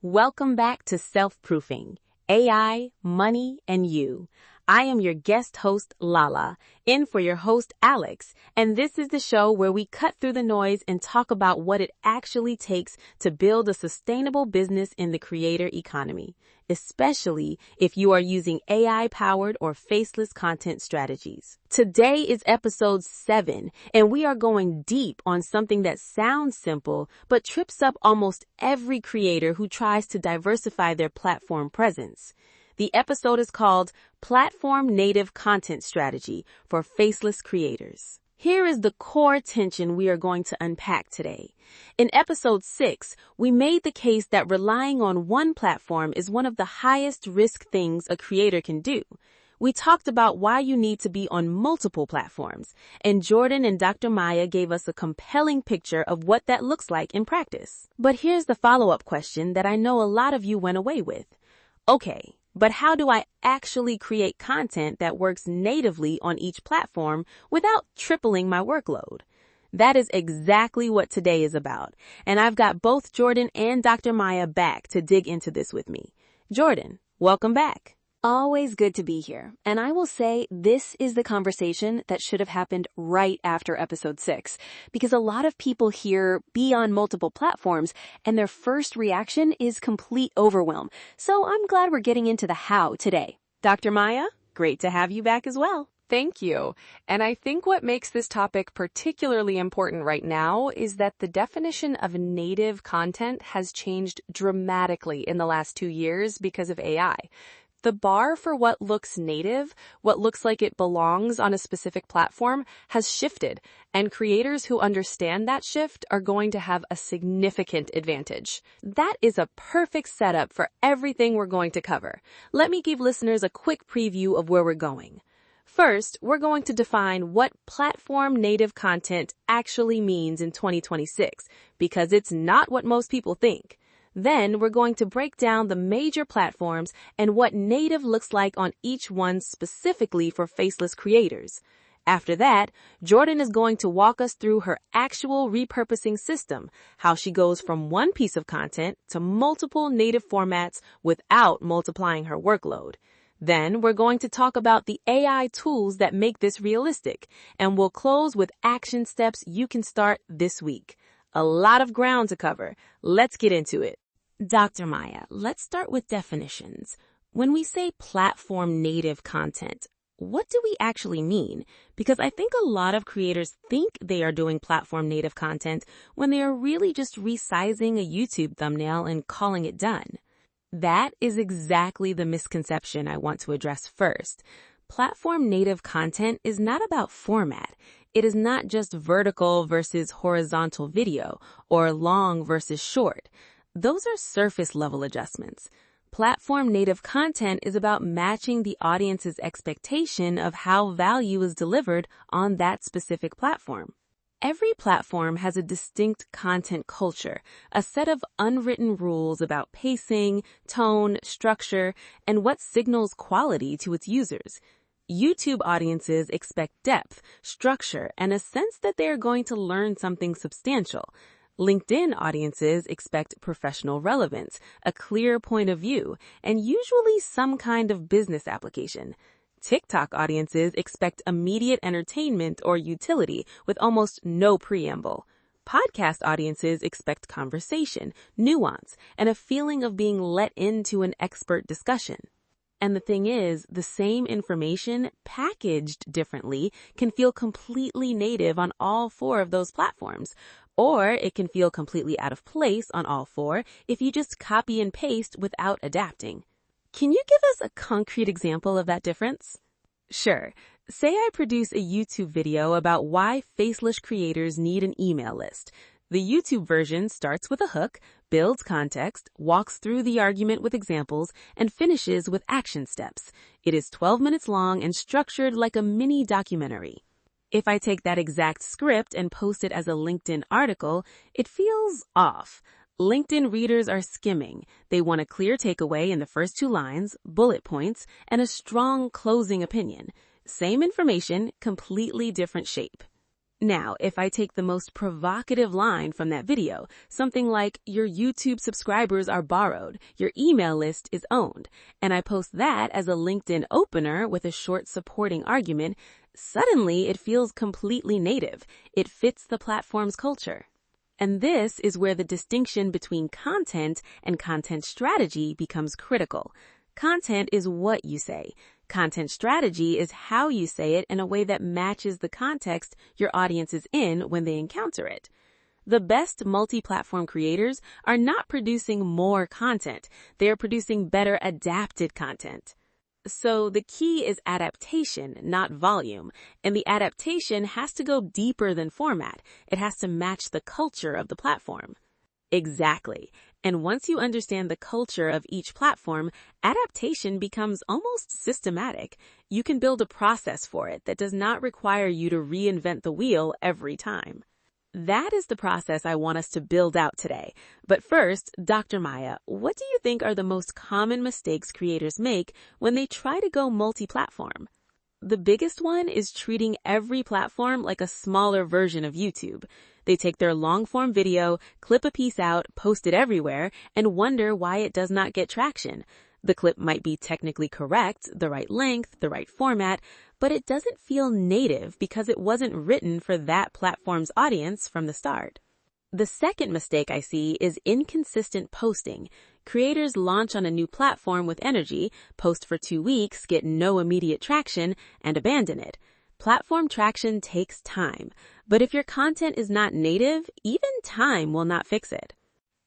Welcome back to Self-Proofing, AI, Money, and You. I am your guest host, Lala, in for your host, Alex, and this is the show where we cut through the noise and talk about what it actually takes to build a sustainable business in the creator economy, especially if you are using AI-powered or faceless content strategies. Today is episode 7, and we are going deep on something that sounds simple, but trips up almost every creator who tries to diversify their platform presence. The episode is called Platform Native Content Strategy for Faceless Creators. Here is the core tension we are going to unpack today. In episode 6, we made the case that relying on one platform is one of the highest risk things a creator can do. We talked about why you need to be on multiple platforms, and Jordan and Dr. Maya gave us a compelling picture of what that looks like in practice. But here's the follow-up question that I know a lot of you went away with. Okay, but how do I actually create content that works natively on each platform without tripling my workload? That is exactly what today is about, and I've got both Jordan and Dr. Maya back to dig into this with me. Jordan, welcome back. Always good to be here. And I will say this is the conversation that should have happened right after episode 6, because a lot of people hear be on multiple platforms and their first reaction is complete overwhelm. So I'm glad we're getting into the how today. Dr. Maya, great to have you back as well. Thank you. And I think what makes this topic particularly important right now is that the definition of native content has changed dramatically in the last 2 years because of AI. The bar for what looks native, what looks like it belongs on a specific platform, has shifted, and creators who understand that shift are going to have a significant advantage. That is a perfect setup for everything we're going to cover. Let me give listeners a quick preview of where we're going. First, we're going to define what platform native content actually means in 2026, because it's not what most people think. Then we're going to break down the major platforms and what native looks like on each one specifically for faceless creators. After that, Jordan is going to walk us through her actual repurposing system, how she goes from one piece of content to multiple native formats without multiplying her workload. Then we're going to talk about the AI tools that make this realistic, and we'll close with action steps you can start this week. A lot of ground to cover. Let's get into it. Dr. Maya, let's start with definitions. When we say platform native content, what do we actually mean? Because I think a lot of creators think they are doing platform native content when they are really just resizing a YouTube thumbnail and calling it done. That is exactly the misconception I want to address first. Platform native content is not about format. It is not just vertical versus horizontal video or long versus short. Those are surface level adjustments. Platform native content is about matching the audience's expectation of how value is delivered on that specific platform. Every platform has a distinct content culture, a set of unwritten rules about pacing, tone, structure, and what signals quality to its users. YouTube audiences expect depth, structure, and a sense that they are going to learn something substantial. LinkedIn audiences expect professional relevance, a clear point of view, and usually some kind of business application. TikTok audiences expect immediate entertainment or utility with almost no preamble. Podcast audiences expect conversation, nuance, and a feeling of being let into an expert discussion. And the thing is, the same information packaged differently can feel completely native on all 4 of those platforms. Or it can feel completely out of place on all 4 if you just copy and paste without adapting. Can you give us a concrete example of that difference? Sure. Say I produce a YouTube video about why faceless creators need an email list. The YouTube version starts with a hook, builds context, walks through the argument with examples, and finishes with action steps. It is 12 minutes long and structured like a mini documentary. If I take that exact script and post it as a LinkedIn article, it feels off. LinkedIn readers are skimming. They want a clear takeaway in the first 2 lines, bullet points, and a strong closing opinion. Same information, completely different shape. Now, if I take the most provocative line from that video, something like, your YouTube subscribers are borrowed, your email list is owned, and I post that as a LinkedIn opener with a short supporting argument, suddenly it feels completely native. It fits the platform's culture. And this is where the distinction between content and content strategy becomes critical. Content is what you say. Content strategy is how you say it in a way that matches the context your audience is in when they encounter it. The best multi-platform creators are not producing more content. They are producing better adapted content. So the key is adaptation, not volume. And the adaptation has to go deeper than format. It has to match the culture of the platform. Exactly. And once you understand the culture of each platform, adaptation becomes almost systematic. You can build a process for it that does not require you to reinvent the wheel every time. That is the process I want us to build out today. But first, Dr. Maya, what do you think are the most common mistakes creators make when they try to go multi-platform? The biggest one is treating every platform like a smaller version of YouTube. They take their long-form video, clip a piece out, post it everywhere, and wonder why it does not get traction. The clip might be technically correct, the right length, the right format, but it doesn't feel native because it wasn't written for that platform's audience from the start. The second mistake I see is inconsistent posting. Creators launch on a new platform with energy, post for 2 weeks, get no immediate traction, and abandon it. Platform traction takes time, but if your content is not native, even time will not fix it.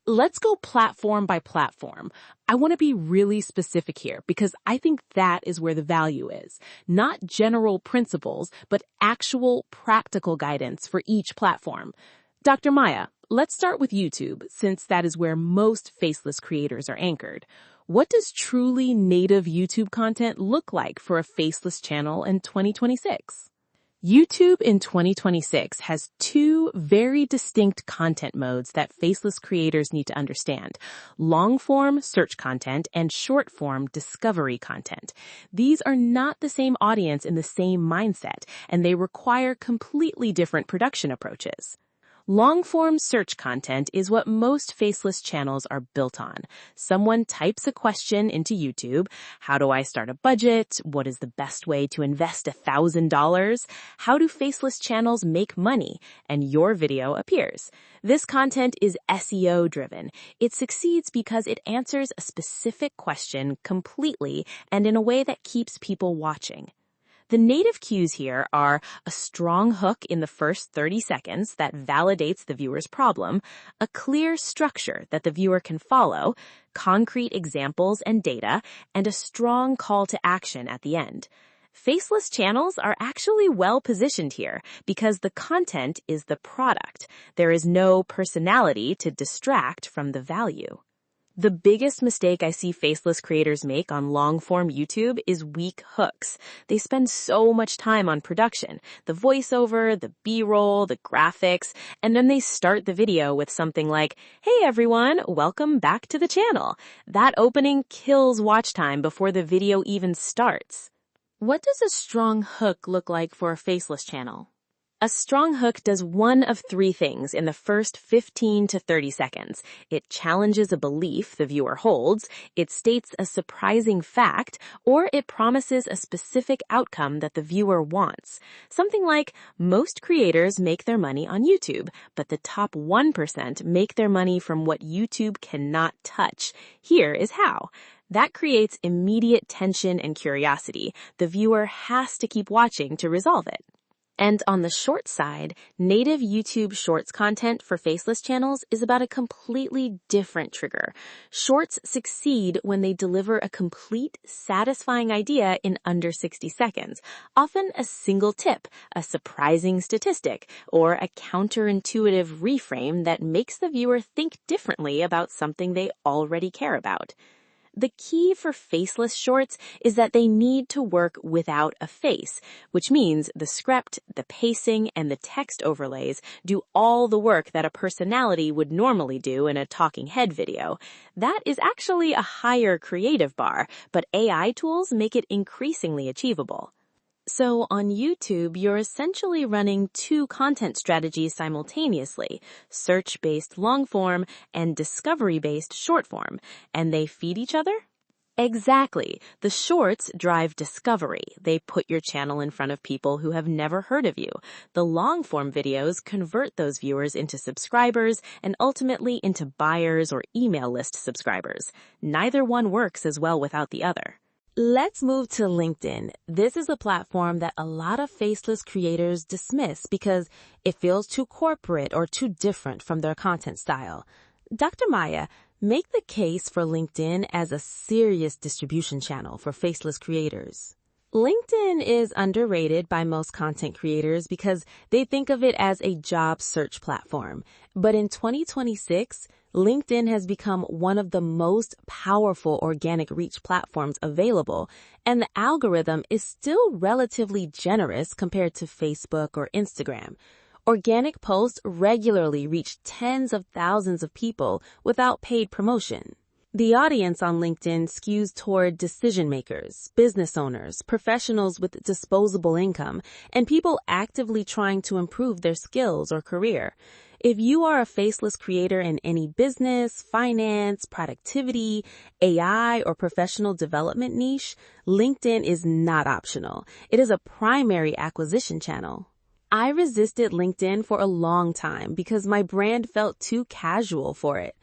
Let's go platform by platform. I want to be really specific here because I think that is where the value is. Not general principles, but actual practical guidance for each platform. Dr. Maya, let's start with YouTube, since that is where most faceless creators are anchored. What does truly native YouTube content look like for a faceless channel in 2026? YouTube in 2026 has 2 very distinct content modes that faceless creators need to understand: long-form search content and short-form discovery content. These are not the same audience in the same mindset, and they require completely different production approaches. Long-form search content is what most faceless channels are built on. Someone types a question into YouTube. How do I start a budget? What is the best way to invest $1,000? How do faceless channels make money? And your video appears. This content is SEO driven. It succeeds because it answers a specific question completely and in a way that keeps people watching. The native cues here are a strong hook in the first 30 seconds that validates the viewer's problem, a clear structure that the viewer can follow, concrete examples and data, and a strong call to action at the end. Faceless channels are actually well positioned here because the content is the product. There is no personality to distract from the value. The biggest mistake I see faceless creators make on long-form YouTube is weak hooks. They spend so much time on production, the voiceover, the B-roll, the graphics, and then they start the video with something like, "Hey everyone, welcome back to the channel." That opening kills watch time before the video even starts. What does a strong hook look like for a faceless channel? A strong hook does one of 3 things in the first 15 to 30 seconds. It challenges a belief the viewer holds, it states a surprising fact, or it promises a specific outcome that the viewer wants. Something like, most creators make their money on YouTube, but the top 1% make their money from what YouTube cannot touch. Here is how. That creates immediate tension and curiosity. The viewer has to keep watching to resolve it. And on the short side, native YouTube Shorts content for faceless channels is about a completely different trigger. Shorts succeed when they deliver a complete, satisfying idea in under 60 seconds, often a single tip, a surprising statistic, or a counterintuitive reframe that makes the viewer think differently about something they already care about. The key for faceless shorts is that they need to work without a face, which means the script, the pacing, and the text overlays do all the work that a personality would normally do in a talking head video. That is actually a higher creative bar, but AI tools make it increasingly achievable. So on YouTube, you're essentially running two content strategies simultaneously, search-based long form and discovery-based short form, and they feed each other? Exactly. The shorts drive discovery. They put your channel in front of people who have never heard of you. The long-form videos convert those viewers into subscribers and ultimately into buyers or email list subscribers. Neither one works as well without the other. Let's move to LinkedIn. This is a platform that a lot of faceless creators dismiss because it feels too corporate or too different from their content style. Dr. Maya, make the case for LinkedIn as a serious distribution channel for faceless creators. LinkedIn is underrated by most content creators because they think of it as a job search platform. But in 2026, LinkedIn has become one of the most powerful organic reach platforms available, and the algorithm is still relatively generous compared to Facebook or Instagram. Organic posts regularly reach tens of thousands of people without paid promotion. The audience on LinkedIn skews toward decision makers, business owners, professionals with disposable income, and people actively trying to improve their skills or career. If you are a faceless creator in any business, finance, productivity, AI, or professional development niche, LinkedIn is not optional. It is a primary acquisition channel. I resisted LinkedIn for a long time because my brand felt too casual for it.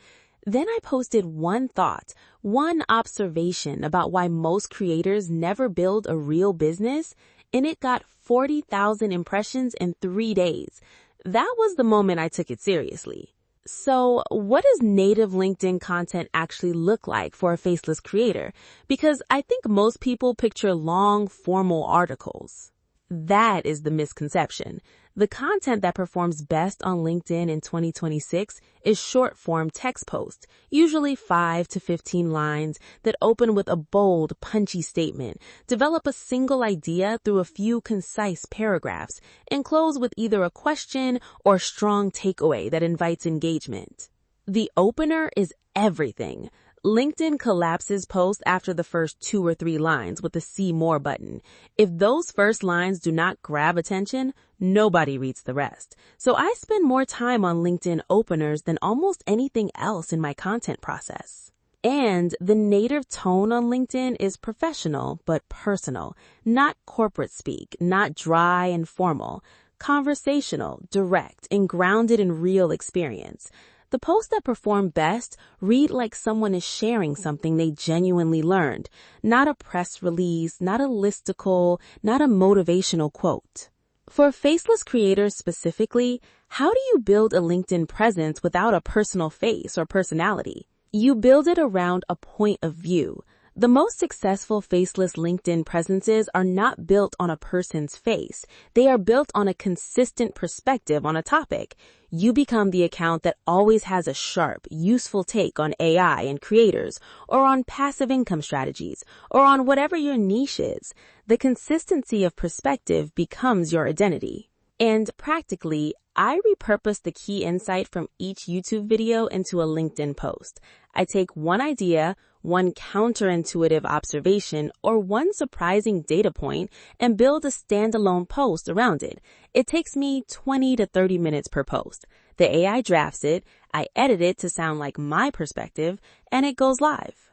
Then I posted one thought, one observation about why most creators never build a real business, and it got 40,000 impressions in 3 days. That was the moment I took it seriously. So what does native LinkedIn content actually look like for a faceless creator? Because I think most people picture long, formal articles. That is the misconception. The content that performs best on LinkedIn in 2026 is short-form text posts, usually 5 to 15 lines that open with a bold, punchy statement, develop a single idea through a few concise paragraphs, and close with either a question or strong takeaway that invites engagement. The opener is everything. LinkedIn collapses posts after the first 2 or 3 lines with the See More button. If those first lines do not grab attention, nobody reads the rest. So I spend more time on LinkedIn openers than almost anything else in my content process. And the native tone on LinkedIn is professional but personal, not corporate speak, not dry and formal, conversational, direct, and grounded in real experience. The posts that perform best read like someone is sharing something they genuinely learned, not a press release, not a listicle, not a motivational quote. For faceless creators specifically, how do you build a LinkedIn presence without a personal face or personality? You build it around a point of view. The most successful faceless LinkedIn presences are not built on a person's face. They are built on a consistent perspective on a topic. You become the account that always has a sharp, useful take on AI and creators, or on passive income strategies, or on whatever your niche is. The consistency of perspective becomes your identity. And practically, I repurpose the key insight from each YouTube video into a LinkedIn post. I take one idea, one counterintuitive observation, or one surprising data point and build a standalone post around it. It takes me 20 to 30 minutes per post. The AI drafts it, I edit it to sound like my perspective, and it goes live.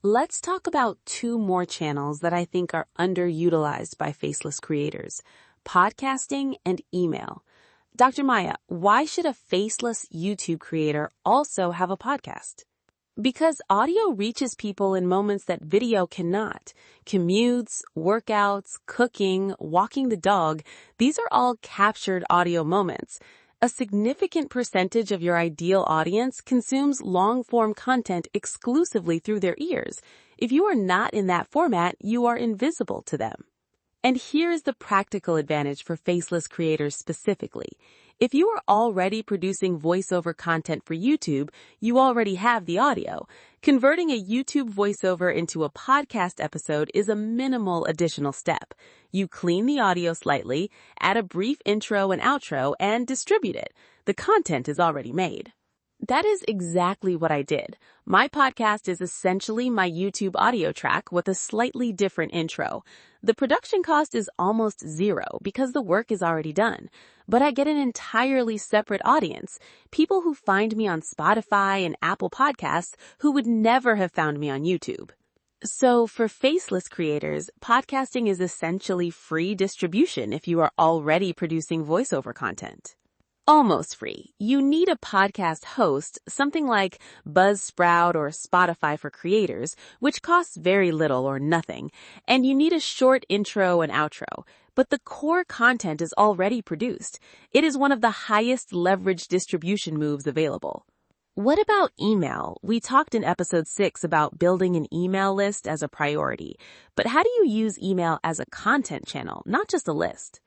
Let's talk about 2 more channels that I think are underutilized by faceless creators: podcasting and email. Dr. Maya, why should a faceless YouTube creator also have a podcast? Because audio reaches people in moments that video cannot. Commutes, workouts, cooking, walking the dog, these are all captured audio moments. A significant percentage of your ideal audience consumes long-form content exclusively through their ears. If you are not in that format, you are invisible to them. And here's the practical advantage for faceless creators specifically. If you are already producing voiceover content for YouTube, you already have the audio. Converting a YouTube voiceover into a podcast episode is a minimal additional step. You clean the audio slightly, add a brief intro and outro, and distribute it. The content is already made. That is exactly what I did. My podcast is essentially my YouTube audio track with a slightly different intro. The production cost is almost zero because the work is already done. But I get an entirely separate audience, people who find me on Spotify and Apple Podcasts who would never have found me on YouTube. So for Faceless Creators, podcasting is essentially free distribution if you are already producing voiceover content. Almost free. You need a podcast host, something like Buzzsprout or Spotify for creators, which costs very little or nothing, and you need a short intro and outro. But the core content is already produced. It is one of the highest leverage distribution moves available. What about email? We talked in episode 6 about building an email list as a priority. But how do you use email as a content channel, not just a list?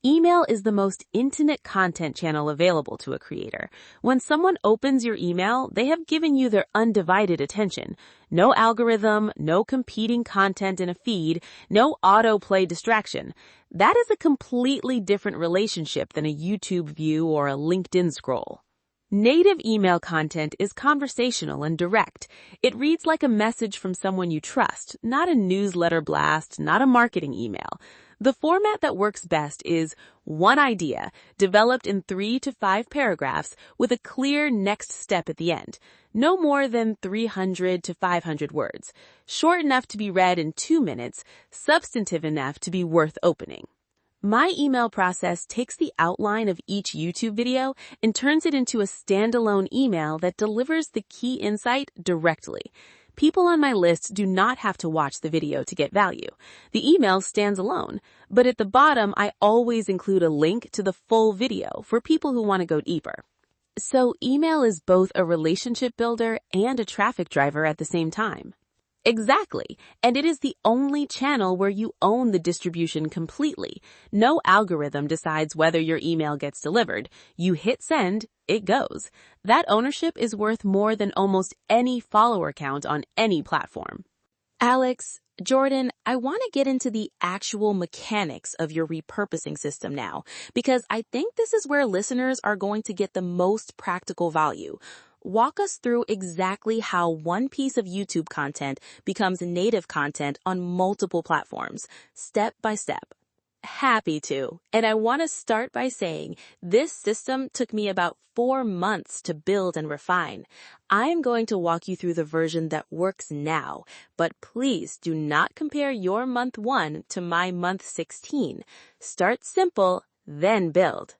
Email is the most intimate content channel available to a creator. When someone opens your email, they have given you their undivided attention. No algorithm, no competing content in a feed, no autoplay distraction. That is a completely different relationship than a YouTube view or a LinkedIn scroll. Native email content is conversational and direct. It reads like a message from someone you trust, not a newsletter blast, not a marketing email. The format that works best is one idea, developed in 3 to 5 paragraphs with a clear next step at the end. No more than 300 to 500 words. Short enough to be read in 2 minutes, substantive enough to be worth opening. My email process takes the outline of each YouTube video and turns it into a standalone email that delivers the key insight directly. People on my list do not have to watch the video to get value. The email stands alone, but at the bottom I always include a link to the full video for people who want to go deeper. So email is both a relationship builder and a traffic driver at the same time. Exactly, and it is the only channel where you own the distribution completely. No algorithm decides whether your email gets delivered. You hit send, it goes. That ownership is worth more than almost any follower count on any platform. Alex, Jordan, I want to get into the actual mechanics of your repurposing system now, because I think this is where listeners are going to get the most practical value. Walk us through exactly how one piece of YouTube content becomes native content on multiple platforms, step by step. Happy to. And I want to start by saying this system took me about 4 months to build and refine. I am going to walk you through the version that works now, but please do not compare your month 1 to my month 16. Start simple, then build.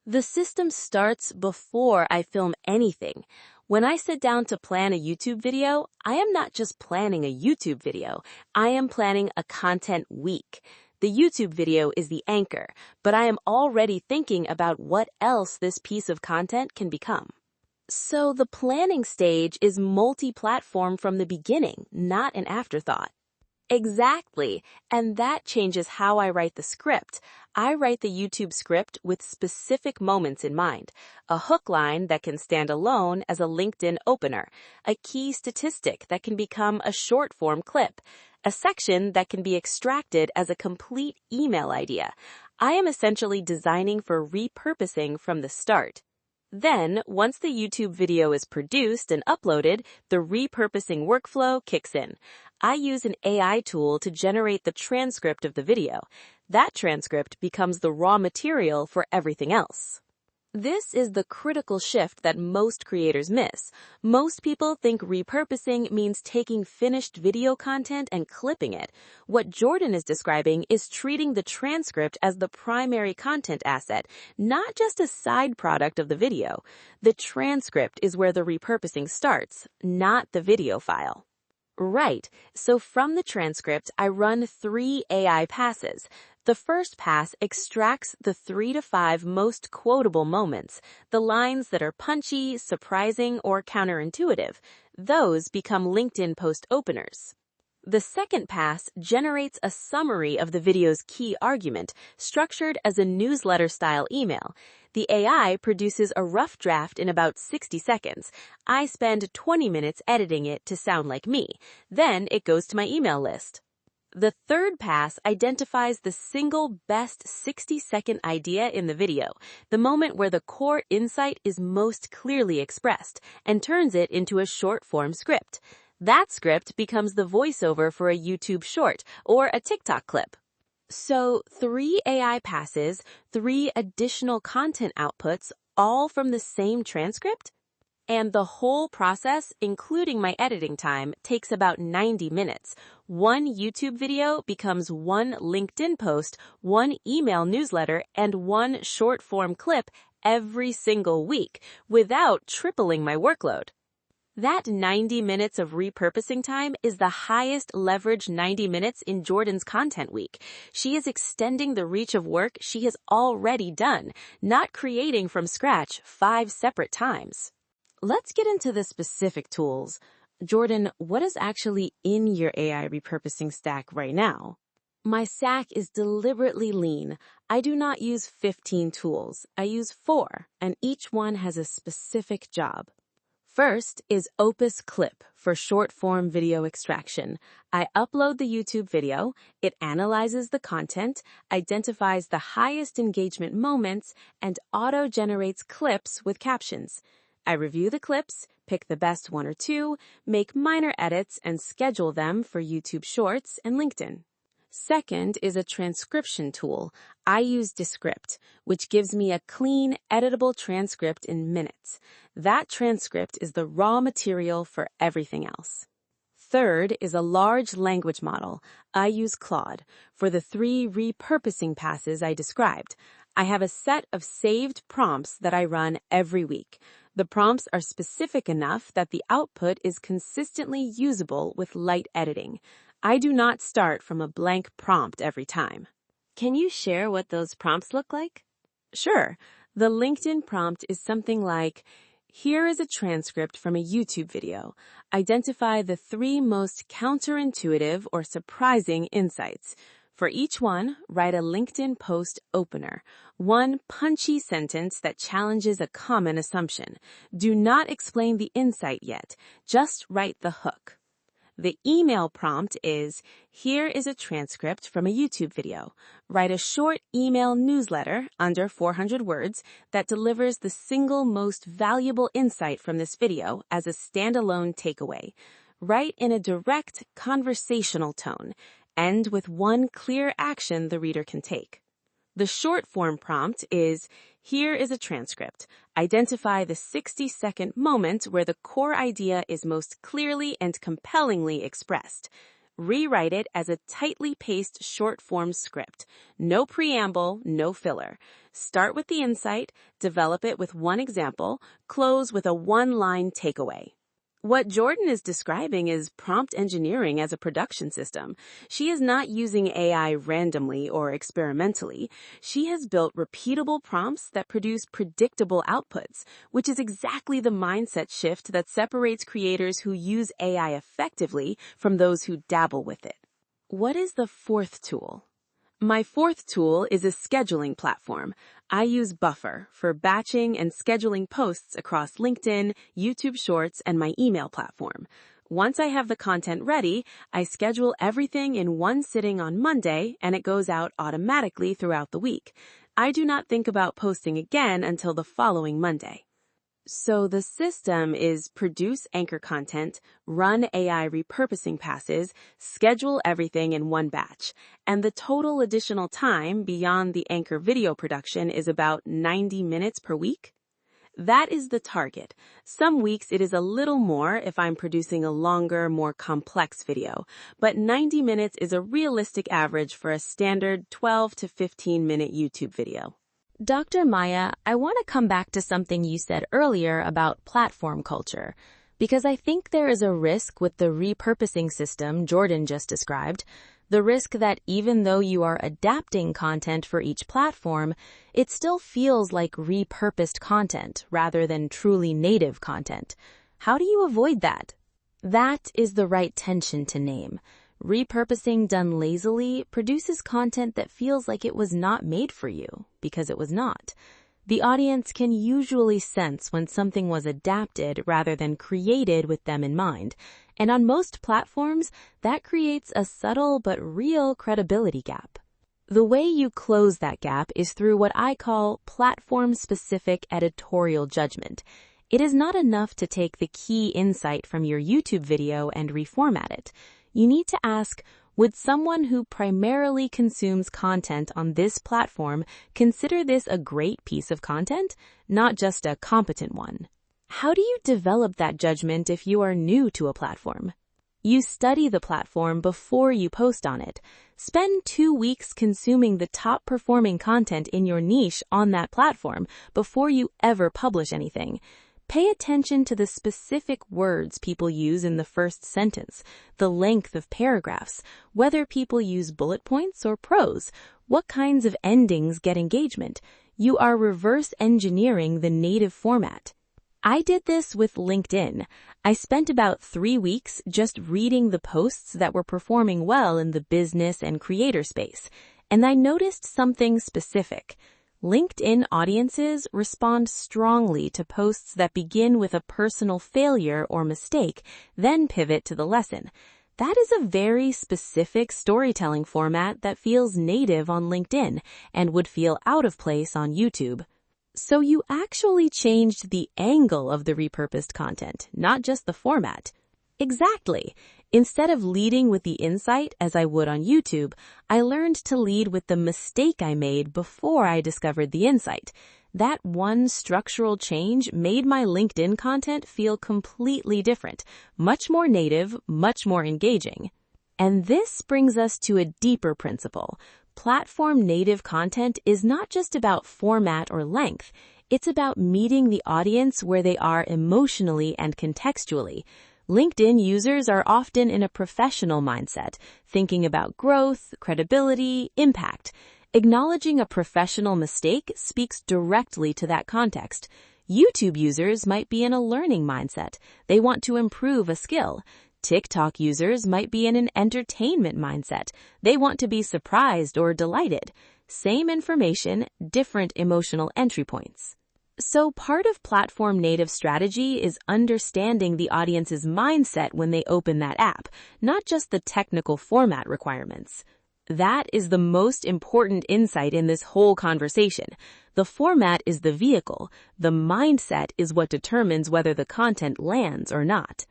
The system starts before I film anything. When I sit down to plan a YouTube video, I am not just planning a YouTube video. I am planning a content week. The YouTube video is the anchor, but I am already thinking about what else this piece of content can become. So the planning stage is multi-platform from the beginning, not an afterthought. Exactly, and that changes how I write the script. I write the YouTube script with specific moments in mind. A hook line that can stand alone as a LinkedIn opener. A key statistic that can become a short-form clip. A section that can be extracted as a complete email idea. I am essentially designing for repurposing from the start. Then, once the YouTube video is produced and uploaded, the repurposing workflow kicks in. I use an AI tool to generate the transcript of the video. That transcript becomes the raw material for everything else. This is the critical shift that most creators miss. Most people think repurposing means taking finished video content and clipping it. What Jordan is describing is treating the transcript as the primary content asset, not just a side product of the video. The transcript is where the repurposing starts, not the video file. Right, so from the transcript, I run 3 AI passes. The first pass extracts the 3 to 5 most quotable moments, the lines that are punchy, surprising, or counterintuitive. Those become LinkedIn post openers. The second pass generates a summary of the video's key argument, structured as a newsletter-style email. The AI produces a rough draft in about 60 seconds. I spend 20 minutes editing it to sound like me. Then it goes to my email list. The third pass identifies the single best 60-second idea in the video, the moment where the core insight is most clearly expressed, and turns it into a short-form script. That script becomes the voiceover for a YouTube short or a TikTok clip. So 3 AI passes, 3 additional content outputs, all from the same transcript? And the whole process, including my editing time, takes about 90 minutes. 1 YouTube video becomes 1 LinkedIn post, 1 email newsletter, and 1 short-form clip every single week, without tripling my workload. That 90 minutes of repurposing time is the highest leverage 90 minutes in Jordan's content week. She is extending the reach of work she has already done, not creating from scratch 5 separate times. Let's get into the specific tools. Jordan, what is actually in your AI repurposing stack right now? My stack is deliberately lean. I do not use 15 tools. I use 4, and each one has a specific job. First is Opus Clip for short-form video extraction. I upload the YouTube video, it analyzes the content, identifies the highest engagement moments, and auto-generates clips with captions. I review the clips, pick the best 1 or 2, make minor edits, and schedule them for YouTube Shorts and LinkedIn. Second is a transcription tool. I use Descript, which gives me a clean, editable transcript in minutes. That transcript is the raw material for everything else. Third is a large language model. I use Claude for the 3 repurposing passes I described. I have a set of saved prompts that I run every week. The prompts are specific enough that the output is consistently usable with light editing. I do not start from a blank prompt every time. Can you share what those prompts look like? Sure. The LinkedIn prompt is something like, here is a transcript from a YouTube video. Identify the 3 most counterintuitive or surprising insights. For each one, write a LinkedIn post opener, 1 punchy sentence that challenges a common assumption. Do not explain the insight yet, just write the hook. The email prompt is, here is a transcript from a YouTube video. Write a short email newsletter under 400 words that delivers the single most valuable insight from this video as a standalone takeaway. Write in a direct, conversational tone. End with 1 clear action the reader can take. The short-form prompt is, here is a transcript. Identify the 60-second moment where the core idea is most clearly and compellingly expressed. Rewrite it as a tightly paced short-form script. No preamble, no filler. Start with the insight, develop it with 1 example, close with a 1-line takeaway. What Jordan is describing is prompt engineering as a production system. She is not using AI randomly or experimentally. She has built repeatable prompts that produce predictable outputs, which is exactly the mindset shift that separates creators who use AI effectively from those who dabble with it. What is the 4th tool? My 4th tool is a scheduling platform. I use Buffer for batching and scheduling posts across LinkedIn, YouTube Shorts, and my email platform. Once I have the content ready, I schedule everything in 1 sitting on Monday, and it goes out automatically throughout the week. I do not think about posting again until the following Monday. So the system is produce anchor content, run AI repurposing passes, schedule everything in 1 batch, and the total additional time beyond the anchor video production is about 90 minutes per week. That is the target. Some weeks it is a little more if I'm producing a longer, more complex video, but 90 minutes is a realistic average for a standard 12 to 15-minute YouTube video. Dr. Maya, I want to come back to something you said earlier about platform culture, because I think there is a risk with the repurposing system Jordan just described, the risk that even though you are adapting content for each platform, it still feels like repurposed content rather than truly native content. How do you avoid that? That is the right tension to name. Repurposing done lazily produces content that feels like it was not made for you, because it was not. The audience can usually sense when something was adapted rather than created with them in mind, And on most platforms, that creates a subtle but real credibility gap. The way you close that gap is through what I call platform-specific editorial judgment. It is not enough to take the key insight from your YouTube video and reformat it. You need to ask, would someone who primarily consumes content on this platform consider this a great piece of content, not just a competent one? How do you develop that judgment if you are new to a platform? You study the platform before you post on it. Spend 2 weeks consuming the top performing content in your niche on that platform before you ever publish anything. Pay attention to the specific words people use in the first sentence, the length of paragraphs, whether people use bullet points or prose, what kinds of endings get engagement. You are reverse engineering the native format. I did this with LinkedIn. I spent about 3 weeks just reading the posts that were performing well in the business and creator space, and I noticed something specific. LinkedIn audiences respond strongly to posts that begin with a personal failure or mistake, then pivot to the lesson. That is a very specific storytelling format that feels native on LinkedIn and would feel out of place on YouTube. So you actually changed the angle of the repurposed content, not just the format. Exactly. Instead of leading with the insight as I would on YouTube, I learned to lead with the mistake I made before I discovered the insight. That one structural change made my LinkedIn content feel completely different, much more native, much more engaging. And this brings us to a deeper principle. Platform native content is not just about format or length. It's about meeting the audience where they are emotionally and contextually. LinkedIn users are often in a professional mindset, thinking about growth, credibility, impact. Acknowledging a professional mistake speaks directly to that context. YouTube users might be in a learning mindset. They want to improve a skill. TikTok users might be in an entertainment mindset. They want to be surprised or delighted. Same information, different emotional entry points. So part of platform native strategy is understanding the audience's mindset when they open that app, not just the technical format requirements. That is the most important insight in this whole conversation. The format is the vehicle. The mindset is what determines whether the content lands or not.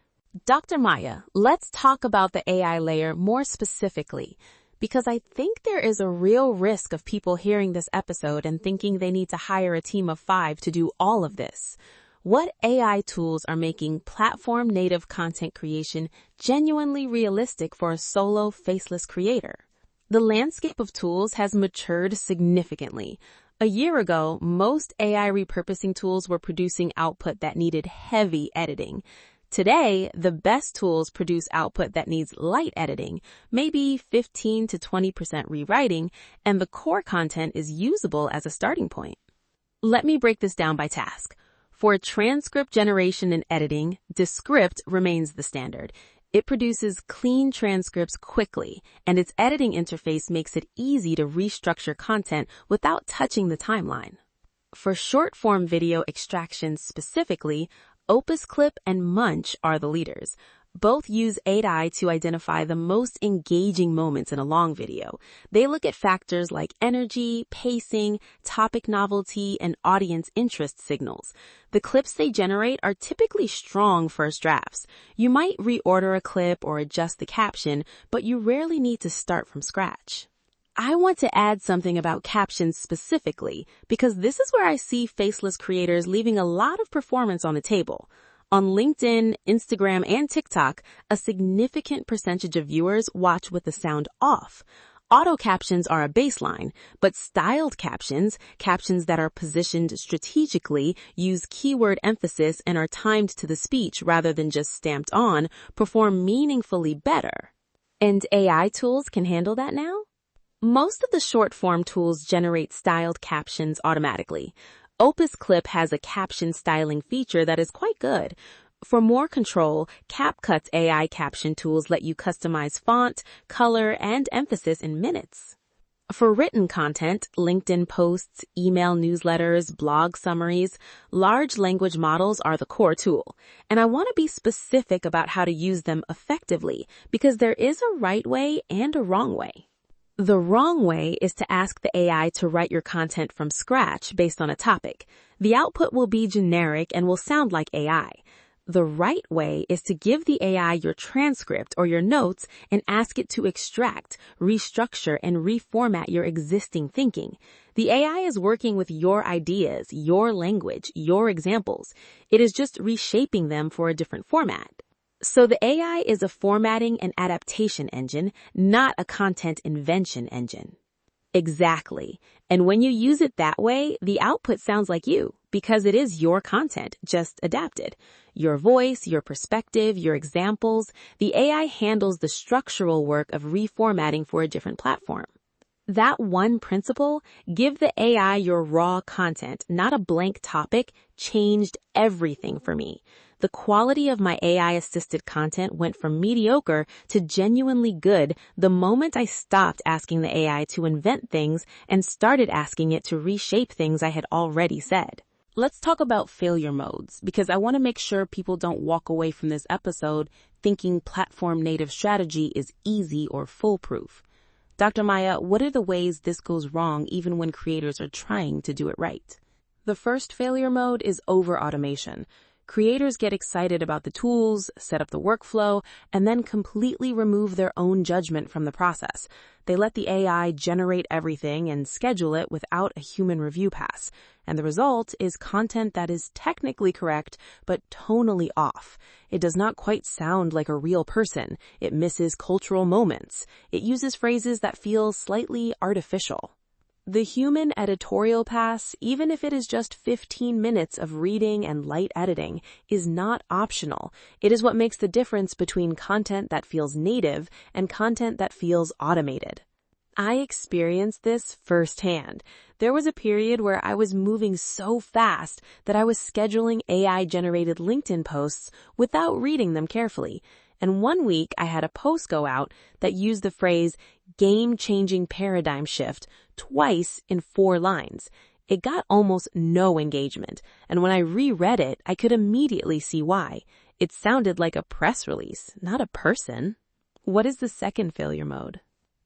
Dr. Maya, let's talk about the AI layer more specifically, because I think there is a real risk of people hearing this episode and thinking they need to hire a team of 5 to do all of this. What AI tools are making platform-native content creation genuinely realistic for a solo, faceless creator? The landscape of tools has matured significantly. A year ago, most AI repurposing tools were producing output that needed heavy editing. Today, the best tools produce output that needs light editing, maybe 15 to 20% rewriting, and the core content is usable as a starting point. Let me break this down by task. For transcript generation and editing, Descript remains the standard. It produces clean transcripts quickly, and its editing interface makes it easy to restructure content without touching the timeline. For short-form video extraction specifically, Opus Clip and Munch are the leaders. Both use AI to identify the most engaging moments in a long video. They look at factors like energy, pacing, topic novelty, and audience interest signals. The clips they generate are typically strong first drafts. You might reorder a clip or adjust the caption, but you rarely need to start from scratch. I want to add something about captions specifically, because this is where I see faceless creators leaving a lot of performance on the table. On LinkedIn, Instagram, and TikTok, a significant percentage of viewers watch with the sound off. Auto captions are a baseline, but styled captions, captions that are positioned strategically, use keyword emphasis, and are timed to the speech rather than just stamped on, perform meaningfully better. And AI tools can handle that now? Most of the short-form tools generate styled captions automatically. Opus Clip has a caption styling feature that is quite good. For more control, CapCut's AI caption tools let you customize font, color, and emphasis in minutes. For written content, LinkedIn posts, email newsletters, blog summaries, large language models are the core tool. And I want to be specific about how to use them effectively because there is a right way and a wrong way. The wrong way is to ask the AI to write your content from scratch based on a topic. The output will be generic and will sound like AI. The right way is to give the AI your transcript or your notes and ask it to extract, restructure, and reformat your existing thinking. The AI is working with your ideas, your language, your examples. It is just reshaping them for a different format. So the AI is a formatting and adaptation engine, not a content invention engine. Exactly. And when you use it that way, the output sounds like you because it is your content, just adapted. Your voice, your perspective, your examples, the AI handles the structural work of reformatting for a different platform. That one principle, give the AI your raw content, not a blank topic, changed everything for me. The quality of my AI-assisted content went from mediocre to genuinely good the moment I stopped asking the AI to invent things and started asking it to reshape things I had already said. Let's talk about failure modes, because I want to make sure people don't walk away from this episode thinking platform native strategy is easy or foolproof. Dr. Maya, what are the ways this goes wrong even when creators are trying to do it right? The first failure mode is over-automation. Creators get excited about the tools, set up the workflow, and then completely remove their own judgment from the process. They let the AI generate everything and schedule it without a human review pass. And the result is content that is technically correct, but tonally off. It does not quite sound like a real person. It misses cultural moments. It uses phrases that feel slightly artificial. The human editorial pass, even if it is just 15 minutes of reading and light editing, is not optional. It is what makes the difference between content that feels native and content that feels automated. I experienced this firsthand. There was a period where I was moving so fast that I was scheduling AI-generated LinkedIn posts without reading them carefully. And one week I had a post go out that used the phrase game-changing paradigm shift twice in 4 lines. It got almost no engagement, and when I reread it, I could immediately see why. It sounded like a press release, not a person. What is the second failure mode?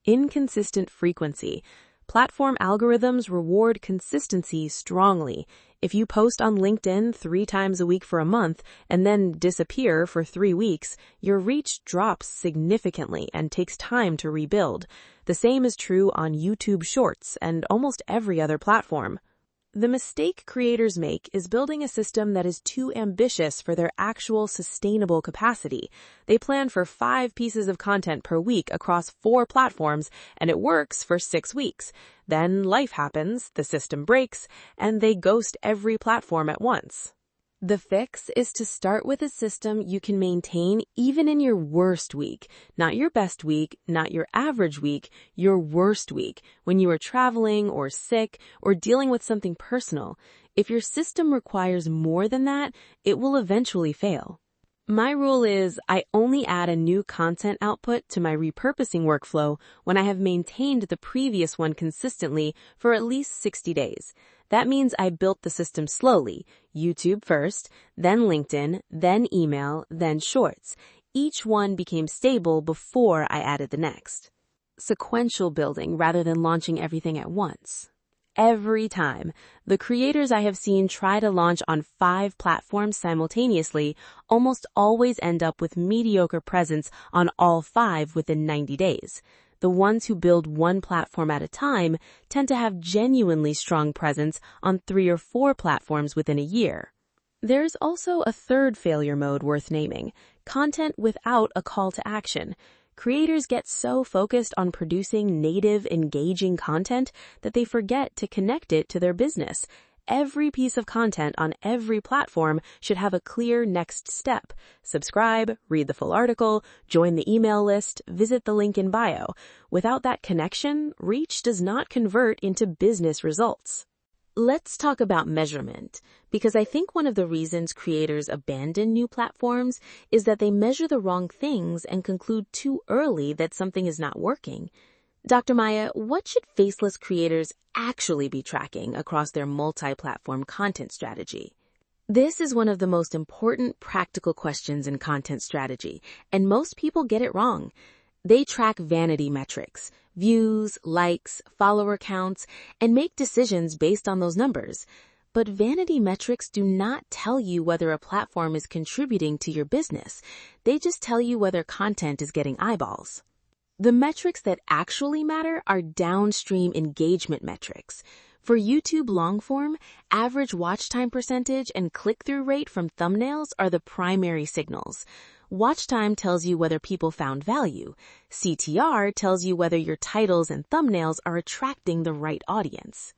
Inconsistent frequency. Platform algorithms reward consistency strongly. If you post on LinkedIn 3 times a week for a month and then disappear for 3 weeks, your reach drops significantly and takes time to rebuild. The same is true on YouTube Shorts and almost every other platform. The mistake creators make is building a system that is too ambitious for their actual sustainable capacity. They plan for 5 pieces of content per week across 4 platforms, and it works for 6 weeks. Then life happens, the system breaks, and they ghost every platform at once. The fix is to start with a system you can maintain even in your worst week. Not your best week, not your average week, your worst week, when you are traveling or sick or dealing with something personal. If your system requires more than that, it will eventually fail. My rule is I only add a new content output to my repurposing workflow when I have maintained the previous one consistently for at least 60 days. That means I built the system slowly, YouTube first, then LinkedIn, then email, then Shorts. Each one became stable before I added the next. Sequential building rather than launching everything at once. Every time, the creators I have seen try to launch on 5 platforms simultaneously almost always end up with mediocre presence on all 5 within 90 days. The ones who build one platform at a time tend to have genuinely strong presence on 3 or 4 platforms within a year. There's also a third failure mode worth naming, content without a call to action. Creators get so focused on producing native, engaging content that they forget to connect it to their business. Every piece of content on every platform should have a clear next step. Subscribe, read the full article, join the email list, visit the link in bio. Without that connection, reach does not convert into business results. Let's talk about measurement, because I think one of the reasons creators abandon new platforms is that they measure the wrong things and conclude too early that something is not working. Dr. Maya, what should faceless creators actually be tracking across their multi-platform content strategy? This is one of the most important practical questions in content strategy, and most people get it wrong. They track vanity metrics, views, likes, follower counts, and make decisions based on those numbers. But vanity metrics do not tell you whether a platform is contributing to your business. They just tell you whether content is getting eyeballs. The metrics that actually matter are downstream engagement metrics. For YouTube long-form, average watch time percentage and click-through rate from thumbnails are the primary signals. Watch time tells you whether people found value. CTR tells you whether your titles and thumbnails are attracting the right audience.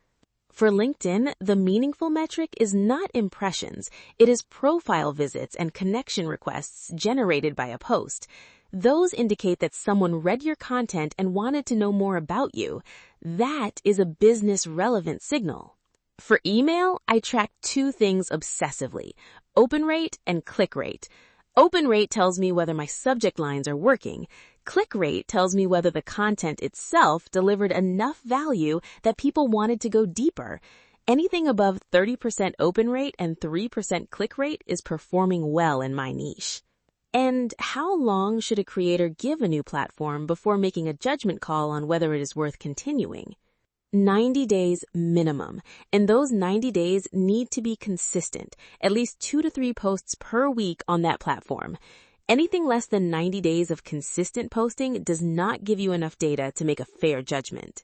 For LinkedIn, the meaningful metric is not impressions. It is profile visits and connection requests generated by a post. Those indicate that someone read your content and wanted to know more about you. That is a business-relevant signal. For email, I track two things obsessively: open rate and click rate. Open rate tells me whether my subject lines are working. Click rate tells me whether the content itself delivered enough value that people wanted to go deeper. Anything above 30% open rate and 3% click rate is performing well in my niche. And how long should a creator give a new platform before making a judgment call on whether it is worth continuing? 90 days minimum, and those 90 days need to be consistent, at least 2 to 3 posts per week on that platform. Anything less than 90 days of consistent posting does not give you enough data to make a fair judgment.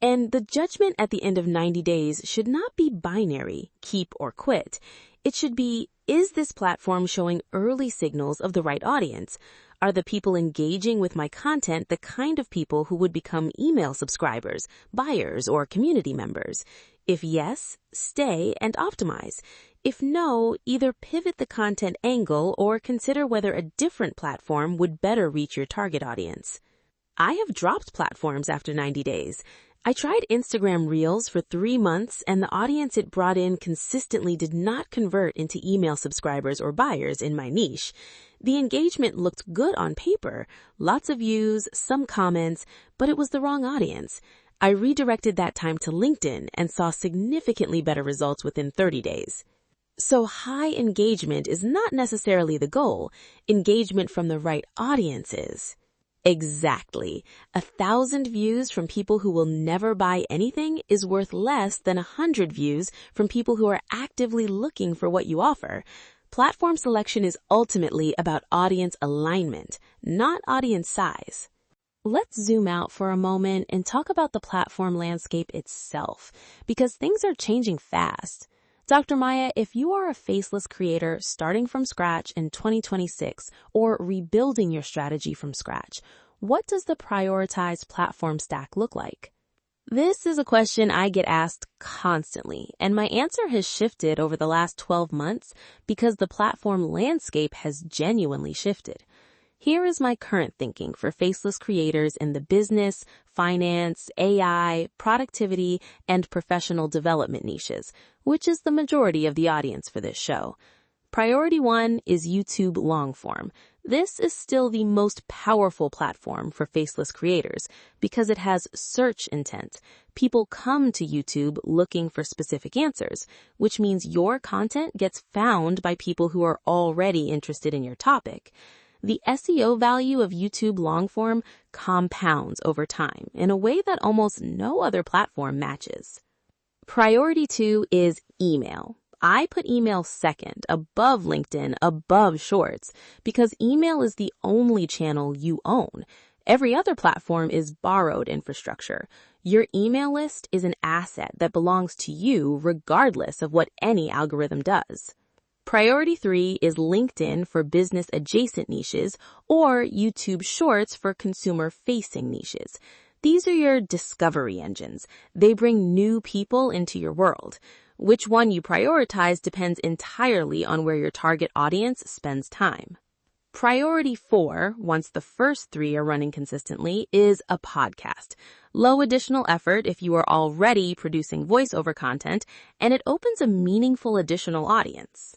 And the judgment at the end of 90 days should not be binary, keep or quit. It should be, is this platform showing early signals of the right audience? Are the people engaging with my content the kind of people who would become email subscribers, buyers, or community members? If yes, stay and optimize. If no, either pivot the content angle or consider whether a different platform would better reach your target audience. I have dropped platforms after 90 days. I tried Instagram Reels for 3 months, and the audience it brought in consistently did not convert into email subscribers or buyers in my niche. The engagement looked good on paper, lots of views, some comments, but it was the wrong audience. I redirected that time to LinkedIn and saw significantly better results within 30 days. So high engagement is not necessarily the goal. Engagement from the right audience is. Exactly. 1,000 views from people who will never buy anything is worth less than 100 views from people who are actively looking for what you offer. Platform selection is ultimately about audience alignment, not audience size. Let's zoom out for a moment and talk about the platform landscape itself, because things are changing fast. Dr. Maya, if you are a faceless creator starting from scratch in 2026 or rebuilding your strategy from scratch, what does the prioritized platform stack look like? This is a question I get asked constantly, and my answer has shifted over the last 12 months because the platform landscape has genuinely shifted. Here is my current thinking for faceless creators in the business, finance, AI, productivity, and professional development niches, which is the majority of the audience for this show. Priority 1 is YouTube longform. This is still the most powerful platform for faceless creators because it has search intent. People come to YouTube looking for specific answers, which means your content gets found by people who are already interested in your topic. The SEO value of YouTube longform compounds over time in a way that almost no other platform matches. Priority 2 is email. I put email second, above LinkedIn, above Shorts, because email is the only channel you own. Every other platform is borrowed infrastructure. Your email list is an asset that belongs to you regardless of what any algorithm does. Priority 3 is LinkedIn for business-adjacent niches or YouTube Shorts for consumer-facing niches. These are your discovery engines. They bring new people into your world. Which one you prioritize depends entirely on where your target audience spends time. Priority 4, once the first 3 are running consistently, is a podcast. Low additional effort if you are already producing voiceover content, and it opens a meaningful additional audience.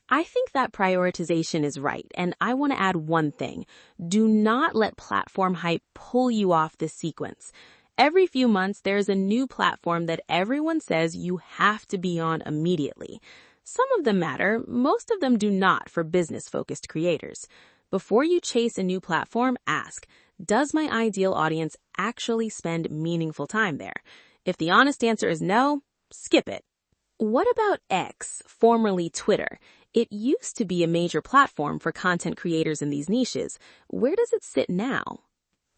I think that prioritization is right, and I want to add one thing. Do not let platform hype pull you off this sequence. Every few months, there's a new platform that everyone says you have to be on immediately. Some of them matter, most of them do not for business-focused creators. Before you chase a new platform, ask, does my ideal audience actually spend meaningful time there? If the honest answer is no, skip it. What about X, formerly Twitter? It used to be a major platform for content creators in these niches. Where does it sit now?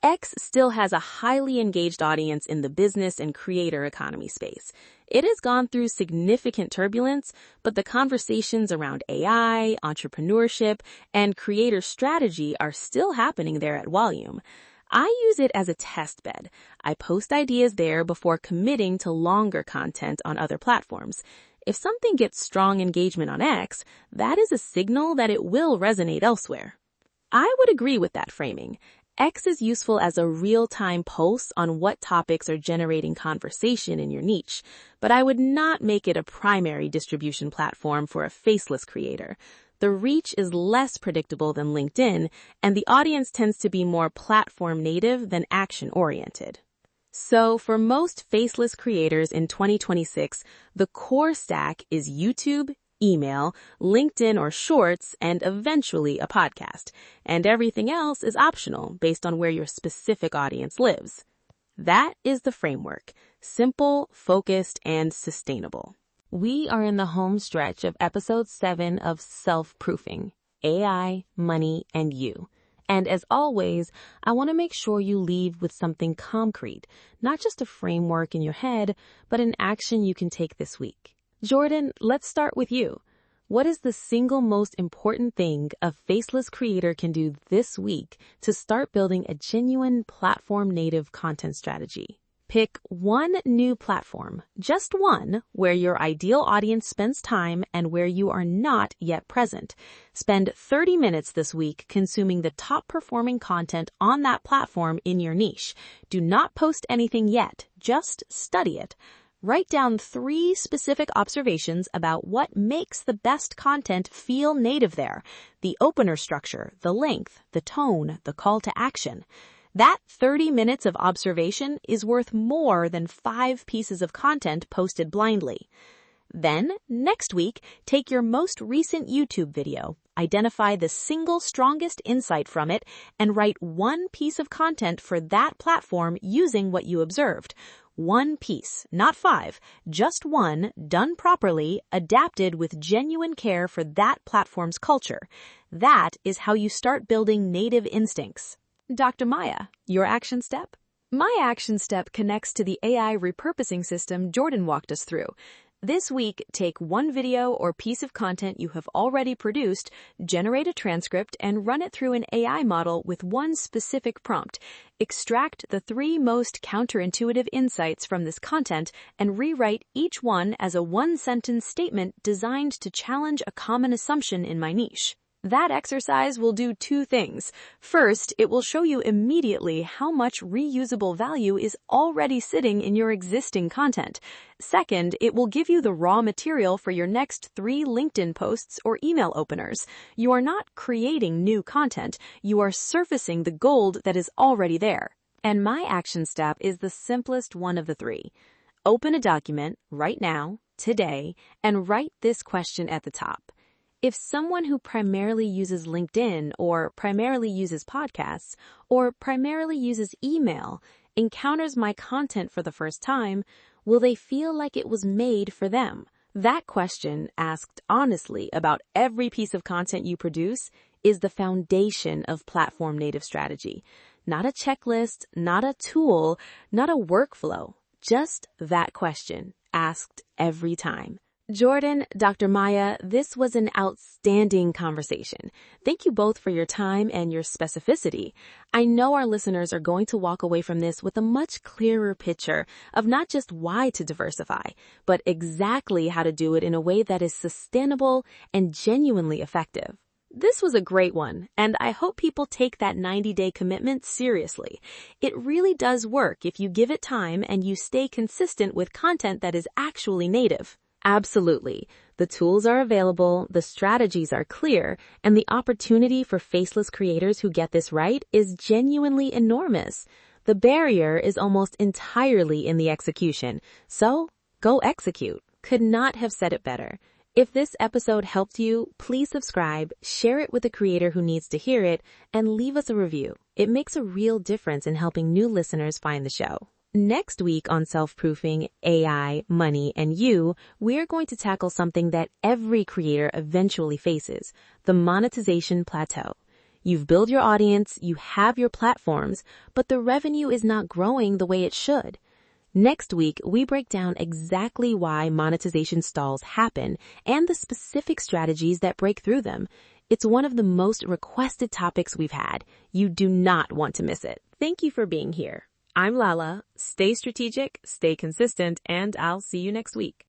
X still has a highly engaged audience in the business and creator economy space. It has gone through significant turbulence, but the conversations around AI, entrepreneurship, and creator strategy are still happening there at volume. I use it as a test bed. I post ideas there before committing to longer content on other platforms. If something gets strong engagement on X, that is a signal that it will resonate elsewhere. I would agree with that framing. X is useful as a real-time pulse on what topics are generating conversation in your niche, but I would not make it a primary distribution platform for a faceless creator. The reach is less predictable than LinkedIn, and the audience tends to be more platform native than action-oriented. So for most faceless creators in 2026, the core stack is YouTube, email, LinkedIn or Shorts, and eventually a podcast. And everything else is optional based on where your specific audience lives. That is the framework. Simple, focused, and sustainable. We are in the home stretch of episode 7 of Self-Proofing, AI, Money, and You. And as always, I want to make sure you leave with something concrete, not just a framework in your head, but an action you can take this week. Jordan, let's start with you. What is the single most important thing a faceless creator can do this week to start building a genuine platform-native content strategy? Pick one new platform, just one, where your ideal audience spends time and where you are not yet present. Spend 30 minutes this week consuming the top-performing content on that platform in your niche. Do not post anything yet, just study it. Write down 3 specific observations about what makes the best content feel native there. The opener structure, the length, the tone, the call to action. That 30 minutes of observation is worth more than 5 pieces of content posted blindly. Then, next week, take your most recent YouTube video, identify the single strongest insight from it, and write 1 piece of content for that platform using what you observed. 1 piece, not 5, just 1, done properly, adapted with genuine care for that platform's culture. That is how you start building native instincts. Dr. Maya, your action step? My action step connects to the AI repurposing system Jordan walked us through. This week, take 1 video or piece of content you have already produced, generate a transcript, and run it through an AI model with 1 specific prompt. Extract the 3 most counterintuitive insights from this content and rewrite each one as a 1-sentence statement designed to challenge a common assumption in my niche. That exercise will do 2 things. First, it will show you immediately how much reusable value is already sitting in your existing content. Second, it will give you the raw material for your next 3 LinkedIn posts or email openers. You are not creating new content, you are surfacing the gold that is already there. And my action step is the simplest one of the 3. Open a document right now, today, and write this question at the top. If someone who primarily uses LinkedIn or primarily uses podcasts or primarily uses email encounters my content for the first time, will they feel like it was made for them? That question, asked honestly about every piece of content you produce, is the foundation of platform native strategy. Not a checklist, not a tool, not a workflow, just that question, asked every time. Jordan, Dr. Maya, this was an outstanding conversation. Thank you both for your time and your specificity. I know our listeners are going to walk away from this with a much clearer picture of not just why to diversify, but exactly how to do it in a way that is sustainable and genuinely effective. This was a great one, and I hope people take that 90-day commitment seriously. It really does work if you give it time and you stay consistent with content that is actually native. Absolutely. The tools are available, the strategies are clear, and the opportunity for faceless creators who get this right is genuinely enormous. The barrier is almost entirely in the execution. So, go execute. Could not have said it better. If this episode helped you, please subscribe, share it with a creator who needs to hear it, and leave us a review. It makes a real difference in helping new listeners find the show. Next week on Self-Proofing, AI, Money, and You, we're going to tackle something that every creator eventually faces, the monetization plateau. You've built your audience, you have your platforms, but the revenue is not growing the way it should. Next week, we break down exactly why monetization stalls happen and the specific strategies that break through them. It's one of the most requested topics we've had. You do not want to miss it. Thank you for being here. I'm Lala. Stay strategic, stay consistent, and I'll see you next week.